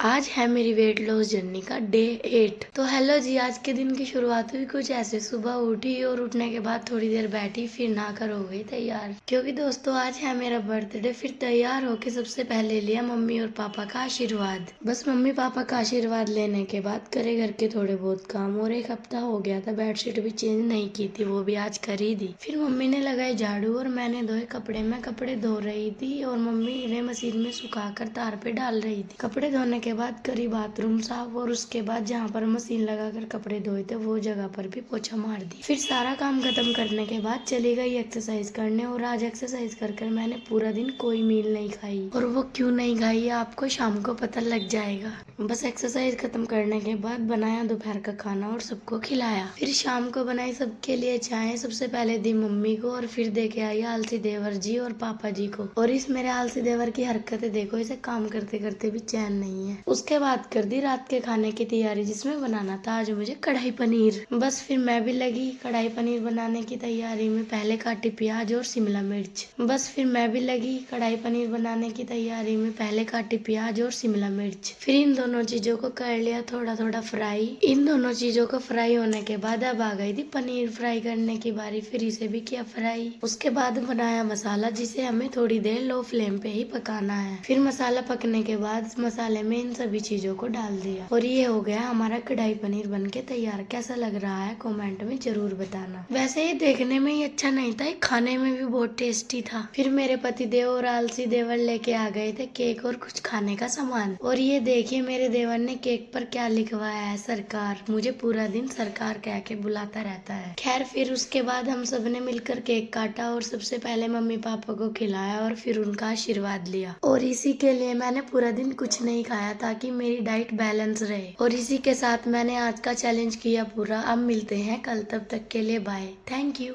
आज है मेरी वेट लॉस जर्नी का डे 8। तो हेलो जी, आज के दिन की शुरुआत हुई कुछ ऐसे। सुबह उठी और उठने के बाद थोड़ी देर बैठी, फिर नहाकर हो गई तैयार, क्योंकि दोस्तों आज है मेरा बर्थडे। फिर तैयार होके सबसे पहले लिया मम्मी और पापा का आशीर्वाद। बस मम्मी पापा का आशीर्वाद लेने के बाद करे घर के थोड़े बहुत काम, और एक हफ्ता हो गया था बेडशीट भी चेंज नहीं की थी, वो भी आज कर ही दी। फिर मम्मी ने लगाई झाड़ू और मैंने धोए कपड़े। मैं कपड़े धो रही थी और मम्मी ने मशीन में सुखाकर तार पे डाल रही थी। कपड़े धोने के बाद करी बाथरूम साफ, और उसके बाद जहाँ पर मशीन लगाकर कपड़े धोए थे वो जगह पर भी पोछा मार दी। फिर सारा काम खत्म करने के बाद चली गई एक्सरसाइज करने, और आज एक्सरसाइज कर मैंने पूरा दिन कोई मील नहीं खाई, और वो क्यों नहीं खाई आपको शाम को पता लग जाएगा। बस एक्सरसाइज खत्म करने के बाद बनाया दोपहर का खाना और सबको खिलाया। फिर शाम को बनाई सबके लिए चाय। सबसे पहले दी मम्मी को, और फिर देके आई आलसी देवर जी और पापा जी को। और इस मेरे आलसी देवर की हरकतें देखो, इसे काम करते करते भी चैन नहीं है। उसके बाद कर दी रात के खाने की तैयारी, जिसमें बनाना था आज मुझे कढ़ाई पनीर। बस फिर मैं भी लगी कढ़ाई पनीर बनाने की तैयारी में। पहले काटी प्याज और शिमला मिर्च। बस फिर मैं भी लगी कढ़ाई पनीर बनाने की तैयारी में। पहले काटी प्याज और शिमला मिर्च। फिर इन दोनों चीजों को कर लिया थोड़ा थोड़ा फ्राई। इन दोनों चीजों को फ्राई होने के बाद अब आ गई थी पनीर फ्राई करने की बारी। फिर इसे भी किया फ्राई। उसके बाद बनाया मसाला, जिसे हमें थोड़ी देर लो फ्लेम पे ही पकाना है। फिर मसाला पकने के बाद मसाले में इन सभी चीजों को डाल दिया, और ये हो गया हमारा कढ़ाई पनीर बनके तैयार। कैसा लग रहा है कमेंट में जरूर बताना। वैसे ये देखने में ही अच्छा नहीं था, खाने में भी बहुत टेस्टी था। फिर मेरे पति देव और आलसी देवर लेके आ गए थे केक और कुछ खाने का सामान। और ये देखिए मेरे देवर ने केक पर क्या लिखवाया है, सरकार। मुझे पूरा दिन सरकार कह के बुलाता रहता है। खैर फिर उसके बाद हम सब ने मिलकर केक काटा, और सबसे पहले मम्मी पापा को खिलाया और फिर उनका आशीर्वाद लिया। और इसी के लिए मैंने पूरा दिन कुछ नहीं खाया, ताकि मेरी डाइट बैलेंस रहे। और इसी के साथ मैंने आज का चैलेंज किया पूरा। अब मिलते हैं कल, तब तक के लिए बाय। Thank you.